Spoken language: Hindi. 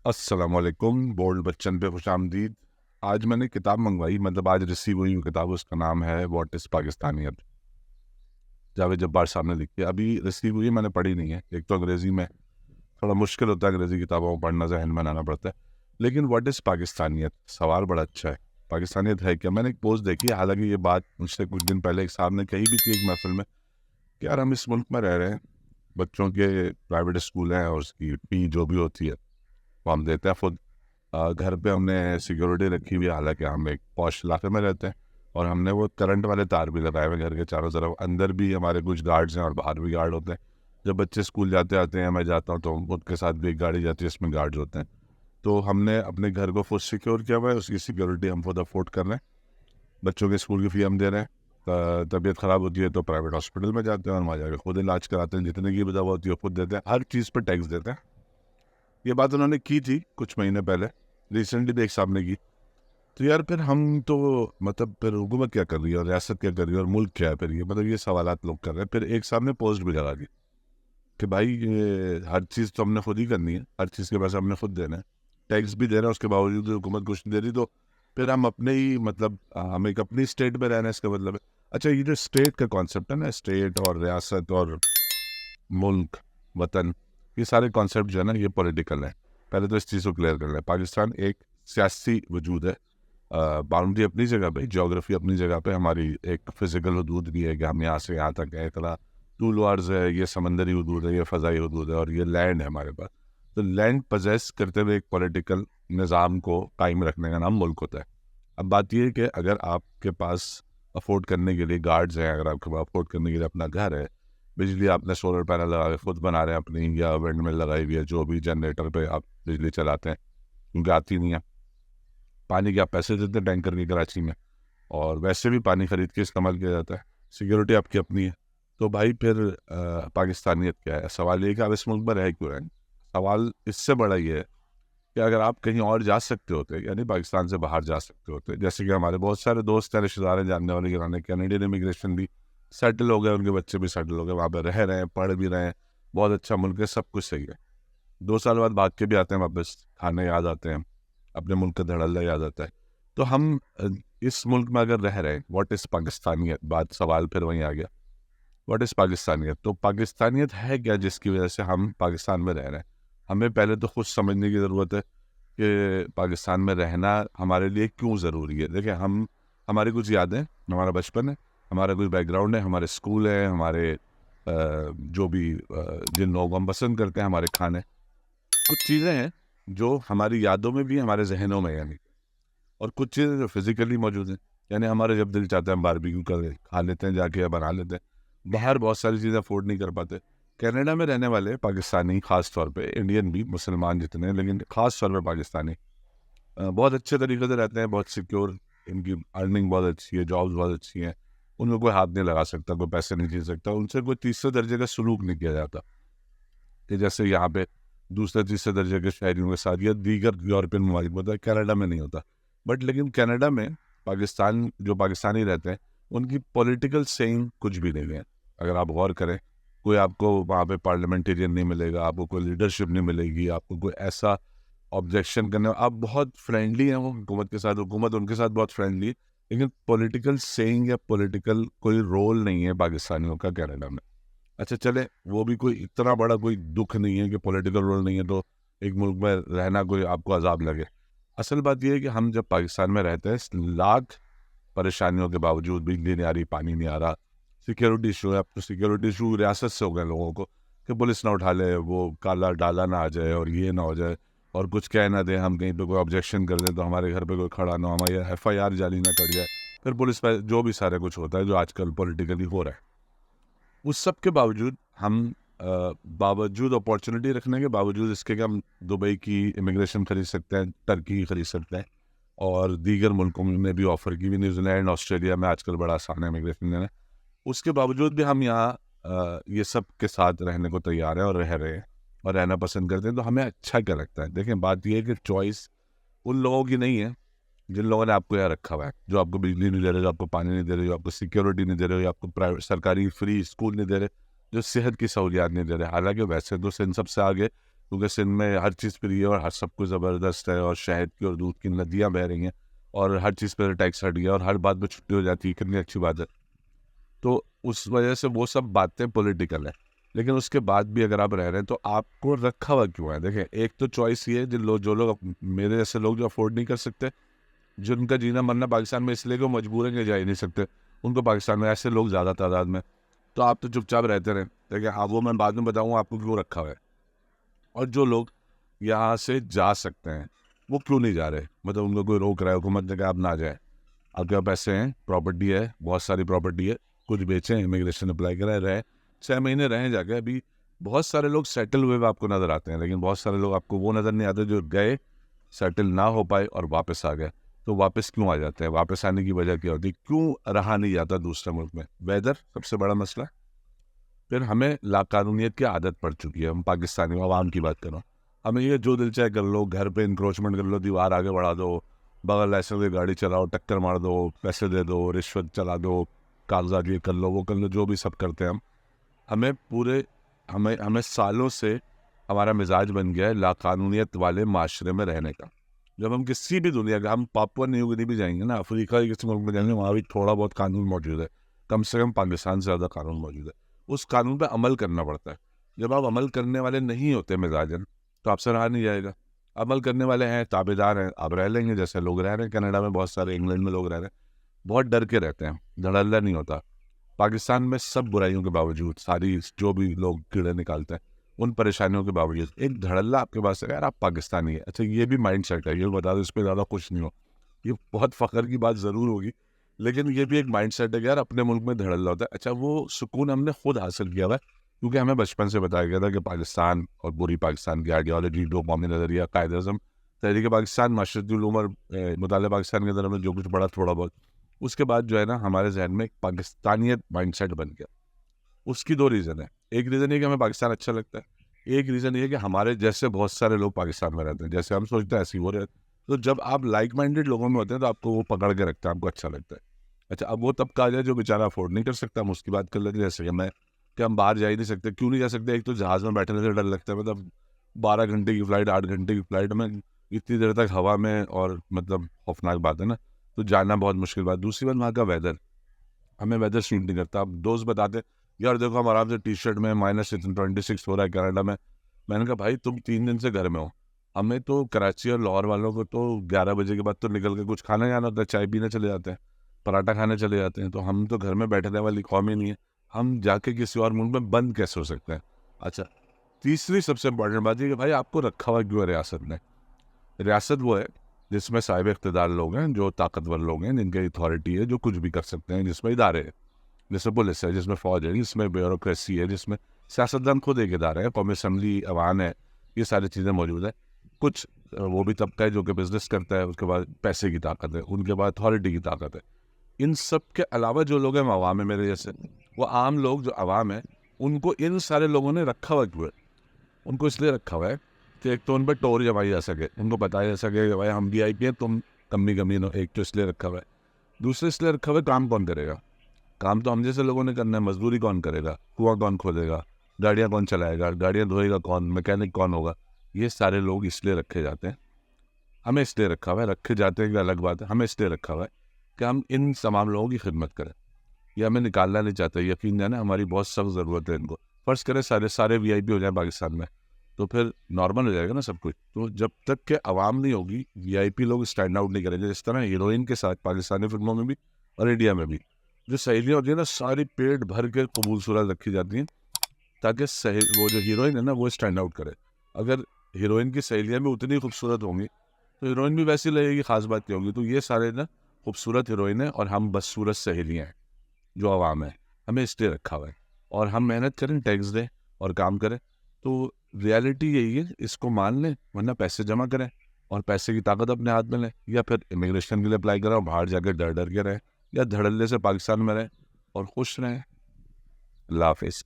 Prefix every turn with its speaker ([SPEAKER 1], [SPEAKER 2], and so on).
[SPEAKER 1] अस्सलामुअलैकुम। बोल्ड बच्चन पे खुशामदीद। आज मैंने किताब मंगवाई, मतलब आज रिसीव हुई हुई किताब। उसका नाम है व्हाट इज़ पाकिस्तानियत, जावेद जब्बार साहब ने लिखी है। अभी रिसीव हुई है, मैंने पढ़ी नहीं है। एक तो अंग्रेज़ी में थोड़ा मुश्किल होता है, अंग्रेज़ी किताबों को पढ़ना, जहन में बनाना पड़ता है। लेकिन व्हाट इज़ पाकिस्तानियत, सवाल बड़ा अच्छा है। पाकिस्तानियत है क्या? मैंने एक पोस्ट देखी है, हालांकि ये बात मुझसे कुछ दिन पहले एक साहब ने कही भी थी एक महफिल में कि यार हम इस मुल्क में रह रहे हैं, बच्चों के प्राइवेट स्कूल हैं और उसकी फ़ी जो भी होती है वो हम देते हैं खुद। घर पे हमने सिक्योरिटी रखी हुई है, हालांकि हम एक पॉश इलाके में रहते हैं और हमने वो करंट वाले तार भी लगाए हुए हैं घर के चारों तरफ। अंदर भी हमारे कुछ गार्ड्स हैं और बाहर भी गार्ड होते हैं। जब बच्चे स्कूल जाते आते हैं, मैं जाता हूँ, तो उनके साथ भी एक गाड़ी जाती है, इसमें गार्ड्स होते हैं। तो हमने अपने घर को खुद सिक्योर किया हुआ है, उसकी सिक्योरिटी हम खुद अफोर्ड कर रहे हैं। बच्चों के स्कूल की फ़ी हम दे रहे हैं। तबीयत ख़राब होती है तो प्राइवेट हॉस्पिटल में जाते हैं और वहाँ जाकर खुद इलाज कराते हैं, जितने की भी दवा होती है वो खुद देते हैं, हर चीज़ पर टैक्स देते हैं। ये बात उन्होंने की थी कुछ महीने पहले, रिसेंटली भी एक साहब ने की। तो यार फिर हम तो, मतलब फिर हुकूमत क्या कर रही है और रियासत क्या कर रही है और मुल्क क्या है फिर? ये मतलब ये सवालात लोग कर रहे हैं। फिर एक साहब ने पोस्ट भी लगा दी कि भाई ये हर चीज़ तो हमने खुद ही करनी है, हर चीज़ के पैसे हमने खुद देना है, टैक्स भी दे रहे हैं, उसके बावजूद हुकूमत कुछ नहीं दे रही। तो फिर हम अपने ही, मतलब हम एक अपनी स्टेट में रहना है, इसका मतलब है। अच्छा, ये जो स्टेट का कॉन्सेप्ट है ना, स्टेट और रियासत और मुल्क, वतन, ये सारे कॉन्सेप्ट जो है ना, ये पॉलिटिकल है। पहले तो इस चीज़ को क्लियर कर लें। पाकिस्तान एक सियासी वजूद है। बाउंड्री अपनी जगह पे, ज्योग्राफी अपनी जगह पे, हमारी एक फिजिकल हदूद भी है कि हम यहाँ से यहाँ तक है, इतना टूल वार्स है, ये समंदरी हदूद है, ये फ़ज़ाई हदूद है और ये लैंड है हमारे पास। तो लैंड पजेस करते हुए एक पॉलिटिकल निज़ाम को कायम रखने का नाम मुल्क होता है। अब बात ये है कि अगर आपके पास अफोर्ड करने के लिए गार्ड्स हैं, अगर आपके पास अफोर्ड करने के लिए अपना घर है, बिजली आपने सोलर पैनल लगा के खुद बना रहे हैं अपनी, या विंड मिल लगाई हुई है, जो भी जनरेटर पे आप बिजली चलाते हैं क्योंकि आती नहीं है। पानी के आप पैसे देते हैं टैंकर की कराची में, और वैसे भी पानी खरीद के इस्तेमाल किया जाता है। सिक्योरिटी आपकी अपनी है। तो भाई फिर पाकिस्तानियत क्या है? सवाल ये है कि आप इस मुल्क में रह क्यों रहे हैं। सवाल इससे बड़ा ये है कि अगर आप कहीं और जा सकते होते, यानी पाकिस्तान से बाहर जा सकते होते, जैसे कि हमारे बहुत सारे दोस्त हैं, रिश्तेदार हैं, जानने वाले गिराने, कैनेडियन इमिग्रेशन भी सेटल हो गए, उनके बच्चे भी सेटल हो गए, वहाँ पर रह रहे हैं, पढ़ भी रहे हैं, बहुत अच्छा मुल्क है, सब कुछ सही है। 2 साल बाद भाग के भी आते हैं वापस, खाने याद आते हैं, अपने मुल्क का धड़ल्ला याद आता है। तो हम इस मुल्क में अगर रह रहे हैं, व्हाट इज़ पाकिस्तानियत, बात सवाल फिर वहीं आ गया। व्हाट इज़ पाकिस्तानियत? तो पाकिस्तानियत है क्या जिसकी वजह से हम पाकिस्तान में रह रहे हैं? हमें पहले तो खुद समझने की ज़रूरत है कि पाकिस्तान में रहना हमारे लिए क्यों ज़रूरी है। देखिए, हम, हमारी कुछ यादें, हमारा बचपन है, हमारा कोई बैकग्राउंड है, हमारे स्कूल हैं, हमारे जो भी जिन लोगों को हम पसंद करते हैं, हमारे खाने, कुछ चीज़ें हैं जो हमारी यादों में भी, हमारे जहनों में, यानी, और कुछ चीज़ें जो फिजिकली मौजूद हैं। यानी हमारे जब दिल चाहता है हम बारबेक्यू कर खा लेते हैं जाके, या बना लेते हैं। बाहर बहुत सारी चीज़ें अफोर्ड नहीं कर पाते। कनाडा में रहने वाले पाकिस्तानी, ख़ास तौर पे इंडियन भी, मुसलमान जितने हैं, लेकिन ख़ास तौर पे पाकिस्तानी बहुत अच्छे तरीके से रहते हैं, बहुत सिक्योर, इनकी अर्निंग बहुत अच्छी है, जॉब्स बहुत अच्छी हैं, उनमें कोई हाथ नहीं लगा सकता, कोई पैसे नहीं छीन सकता, उनसे कोई तीसरे दर्जे का सलूक नहीं किया जाता कि जैसे यहाँ पे दूसरे तीसरे दर्जे के शहरियों के साथ या दीगर यूरोपियन ममालिक में होता है, कनाडा में नहीं होता। बट लेकिन कनाडा में पाकिस्तान, जो पाकिस्तानी रहते हैं, उनकी पॉलिटिकल सेइंग कुछ भी नहीं है। अगर आप गौर करें, कोई आपको वहाँ पे पार्लियामेंटेरियन नहीं मिलेगा, आपको कोई लीडरशिप नहीं मिलेगी, आपको कोई ऐसा ऑब्जेक्शन करने, आप बहुत फ्रेंडली हैं वो हुकूमत के साथ, हुकूमत उनके साथ बहुत फ्रेंडली है, लेकिन पॉलिटिकल सेइंग या पॉलिटिकल कोई रोल नहीं है पाकिस्तानियों का कनाडा में। अच्छा चले, वो भी कोई इतना बड़ा कोई दुख नहीं है कि पॉलिटिकल रोल नहीं है तो एक मुल्क में रहना कोई आपको अजाब लगे। असल बात यह है कि हम जब पाकिस्तान में रहते हैं, लाख परेशानियों के बावजूद, बिजली नहीं आ रही, पानी नहीं आ रहा, सिक्योरिटी इशू है। अब तो सिक्योरिटी इशू रियासत से हो गए लोगों को कि पुलिस ना उठा ले, वो काला डाला ना आ जाए और ये ना हो जाए, और कुछ कह ना दे, हम कहीं पे कोई ऑब्जेक्शन कर दें तो हमारे घर पे कोई खड़ा ना हो, हमारी FIR जाली ना कट जाए, फिर पुलिस पे जो भी सारा कुछ होता है जो आजकल पॉलिटिकली हो रहा है। उस सब के बावजूद हम, बावजूद अपॉर्चुनिटी रखने के बावजूद इसके कि हम दुबई की इमिग्रेशन खरीद सकते हैं, टर्की की खरीद सकते हैं, और दीगर मुल्कों में भी ऑफ़र की भी, न्यूजीलैंड, ऑस्ट्रेलिया में आजकल बड़ा आसान है इमिग्रेशन लेना। उसके बावजूद भी हम यहाँ ये सब के साथ रहने को तैयार हैं और रह रहे हैं और रहना पसंद करते हैं। तो हमें अच्छा क्या लगता है? देखें, बात यह है कि चॉइस उन लोगों की नहीं है जिन लोगों ने आपको यहाँ रखा हुआ है, जो आपको बिजली नहीं दे रहे, जो आपको पानी नहीं दे रहे, जो आपको सिक्योरिटी नहीं दे रहे, जो आपको प्राइवेट सरकारी फ्री स्कूल नहीं दे रहे, जो सेहत की सहूलियात नहीं दे रहे। हालांकि वैसे तो इन सबसे आगे क्योंकि सिंध में हर चीज़ फ्री है और हर सब कुछ ज़बरदस्त है और शहद की और दूध की नदियाँ बह रही हैं और हर चीज़ पर टैक्स हट गया और हर बात में छुट्टी हो जाती है, कितनी अच्छी बात है। तो उस वजह से वो सब बातें पॉलिटिकल है। लेकिन उसके बाद भी अगर आप रह रहे हैं तो आपको रखा हुआ क्यों है? देखिए, एक तो चॉइस ये है जो लोग मेरे जैसे लोग जो अफोर्ड नहीं कर सकते, जिनका जीना मरना पाकिस्तान में इसलिए कि वो मजबूर है कि जा ही नहीं सकते, उनको पाकिस्तान में ऐसे लोग ज़्यादा तादाद में। तो आप तो चुपचाप रहते रहें। देखिए, हाँ, वो मैं बाद में बताऊँगा आपको क्यों रखा हुआ है। और जो लोग यहाँ से जा सकते हैं, वो क्यों नहीं जा रहे? मतलब उनको कोई रोक रहा है, हुकूमत ने कहा आप ना जाएँ। आपके पास पैसे हैं, प्रॉपर्टी है, बहुत सारी प्रॉपर्टी है, कुछ बेचें, इमिग्रेशन अप्लाई करें, रहें, 6 महीने रहें जाके। अभी बहुत सारे लोग सेटल हुए आपको नज़र आते हैं, लेकिन बहुत सारे लोग आपको वो नज़र नहीं आते जो गए, सेटल ना हो पाए और वापस आ गए। तो वापस क्यों आ जाते हैं? वापस आने की वजह क्या होती है? क्यों रहा नहीं जाता दूसरे मुल्क में? वेदर सबसे बड़ा मसला। फिर हमें लाकानूनियत की आदत पड़ चुकी है। हम पाकिस्तानी आवाम की बात कर रहा हूँ। हमें ये जो दिल चाहे कर लो, घर पे इंक्रोचमेंट कर लो, दीवार आगे बढ़ा दो, बगल ऐसे से गाड़ी चलाओ, टक्कर मार दो, पैसे दे दो, रिश्वत चला दो, कागजात ये कर लो, वो कर लो, जो भी सब करते हैं हम। हमें पूरे हमें हमें सालों से हमारा मिजाज बन गया है लाकानूनियत वाले माशरे में रहने का। जब हम किसी भी दुनिया का, हम पापुआ न्यू गिनी भी जाएंगे ना, अफ्रीका के किसी मुल्क में जाएंगे, वहाँ भी थोड़ा बहुत कानून मौजूद है। कम से कम पाकिस्तान से ज़्यादा कानून मौजूद है। उस कानून पर अमल करना पड़ता है। जब आप अमल करने वाले नहीं होते मिजाजन, तो आपसे रहा नहीं जाएगा। अमल करने वाले हैं, ताबेदार हैं, आप रह लेंगे जैसे लोग रह रहे हैं। कनाडा में बहुत सारे, इंग्लैंड में लोग रह रहे हैं, बहुत डर के रहते हैं, धड़ल्ला नहीं होता। पाकिस्तान में सब बुराइयों के बावजूद, सारी जो भी लोग कीड़े निकालते हैं, उन परेशानियों के बावजूद एक धड़ल्ला आपके पास है, यार आप पाकिस्तानी है। अच्छा, ये भी माइंड सेट है, ये बता दो, इस पर ज़्यादा खुश नहीं हो, ये बहुत फ़ख्र की बात ज़रूर होगी, लेकिन ये भी एक माइंड सेट है कि यार अपने मुल्क में धड़ल्ला होता है। अच्छा, वो सुकून हमने खुद हासिल किया हुआ है, क्योंकि हमें बचपन से बताया गया था कि पाकिस्तान और बुरी पाकिस्तान की आइडियोलॉजी, दो कौमी नज़रिया, कायद-ए-आज़म, तहरीक पाकिस्तान, माशरतुल उमर, मुतालिबा पाकिस्तान के अंदर हमने जो कुछ पढ़ा थोड़ा बहुत, उसके बाद जो है ना हमारे जहन में एक पाकिस्तानियत माइंडसेट बन गया। उसकी 2 रीज़न है। एक रीज़न ये कि हमें पाकिस्तान अच्छा लगता है। एक रीज़न ये कि हमारे जैसे बहुत सारे लोग पाकिस्तान में रहते हैं। जैसे हम सोचते हैं ऐसे ही वो रहते। तो जब आप लाइक माइंडेड लोगों में होते हैं तो आपको वो पकड़ के रखता है, आपको अच्छा लगता है। अच्छा, अब वो तबका आ जाए जो बेचारा अफ़ोर्ड नहीं कर सकता, हम उसकी बात कर लेते हैं। जैसे कि मैं, कि हम बाहर जा ही नहीं सकते। क्यों नहीं जा सकते? एक तो जहाज़ में बैठने से डर लगता है। मतलब 12 घंटे की फ़्लाइट, 8 घंटे की फ़्लाइट में इतनी देर तक हवा में, और मतलब खौफ़नाक बात है ना। तो जाना बहुत मुश्किल बात। दूसरी बात, वहाँ का वेदर, हमें वेदर सूट नहीं करता। अब दोस्त बताते, यार देखो हम आराम से टी-शर्ट में -26 हो रहा है कनाडा में। मैंने कहा भाई तुम 3 दिन से घर में हो। हमें तो कराची और लाहौर वालों को तो 11 बजे के बाद तो निकल के कुछ खाने जाना होता है, चाय पीने चले जाते हैं, पराठा खाने चले जाते हैं। तो हम तो घर में बैठने वाली कौम ही नहीं है। हम जाके किसी और मुल्क में बंद कैसे हो सकते हैं? अच्छा, तीसरी सबसे इम्पोर्टेंट बात ये कि भाई आपको रखा हुआ क्यों है रियासत ने? रियासत वो है जिसमें साहिब इख्तिदार लोग हैं, जो ताकतवर लोग हैं, जिनकी अथॉरिटी है, जो कुछ भी कर सकते हैं, जिसमें इदारे हैं, जिसमें पुलिस है, जिसमें फ़ौज है, जिसमें ब्यूरोक्रेसी है, जिसमें सियासतदान खुद एक इदारा है, कौमी असम्बली, अवान है, ये सारी चीज़ें मौजूद है। कुछ वो भी तबका है जो कि बिजनेस करता है, उसके बाद पैसे की ताकत है, उनके बाद अथॉरिटी की ताकत है। इन सब के अलावा जो लोग हैं अवाम है मेरे जैसे, वो आम लोग जो अवाम है, उनको इन सारे लोगों ने रखा हुआ क्यों है? उनको इसलिए रखा हुआ है कि एक तो उन पर टोर जमाई जा सके, उनको बताया जा सके कि भाई हम VIP हैं, तुम कमी कमी नो। एक तो इसलिए रखा हुआ है। दूसरे इसलिए रखा हुआ है, काम कौन करेगा? काम तो हम जैसे लोगों ने करना है। मजदूरी कौन करेगा? कुआं कौन खोदेगा? गाड़ियाँ कौन चलाएगा? गाड़ियाँ धोएगा कौन? मैकेनिक कौन होगा? ये सारे लोग इसलिए रखे जाते हैं। हमें इसलिए रखा हुआ है, रखे जाते हैं कि अलग बात है, हमें इसलिए रखा हुआ है कि हम इन तमाम लोगों की खिदमत करें। ये हमें निकालना नहीं चाहते। यकीन जाने हमारी बहुत सख्त ज़रूरत है इनको। फ़र्ज़ करें सारे सारे VIP हो जाए पाकिस्तान में, तो फिर नॉर्मल हो जाएगा ना सब कुछ। तो जब तक के आवाम नहीं होगी, VIP लोग स्टैंड आउट नहीं करेंगे। जिस तरह हीरोइन के साथ पाकिस्तानी फिल्मों में भी और इंडिया में भी जो सहेलियाँ होती है ना, सारी पेट भर के कबूल सूरत रखी जाती हैं, ताकि वो जो हीरोइन है ना, वो स्टैंड आउट करे। अगर हीरोइन की सहेलियाँ भी उतनी खूबसूरत होंगी, तो हीरोइन भी वैसी लगेगी, ख़ास बात क्या होगी? तो ये सारे ना खूबसूरत हीरोइन है और हम बदसूरत सहेलियाँ हैं, जो आवाम है। हमें इसलिए रखा हुआ है। और हम मेहनत करें, टैक्स दें और काम करें। तो रियलिटी यही है, इसको मान लें, वरना पैसे जमा करें और पैसे की ताकत अपने हाथ में लें, या फिर इमिग्रेशन के लिए अप्लाई करें और बाहर जाकर डर डर के रहें, या धड़ल्ले से पाकिस्तान में रहें और खुश रहें। अल्लाह हाफिज़।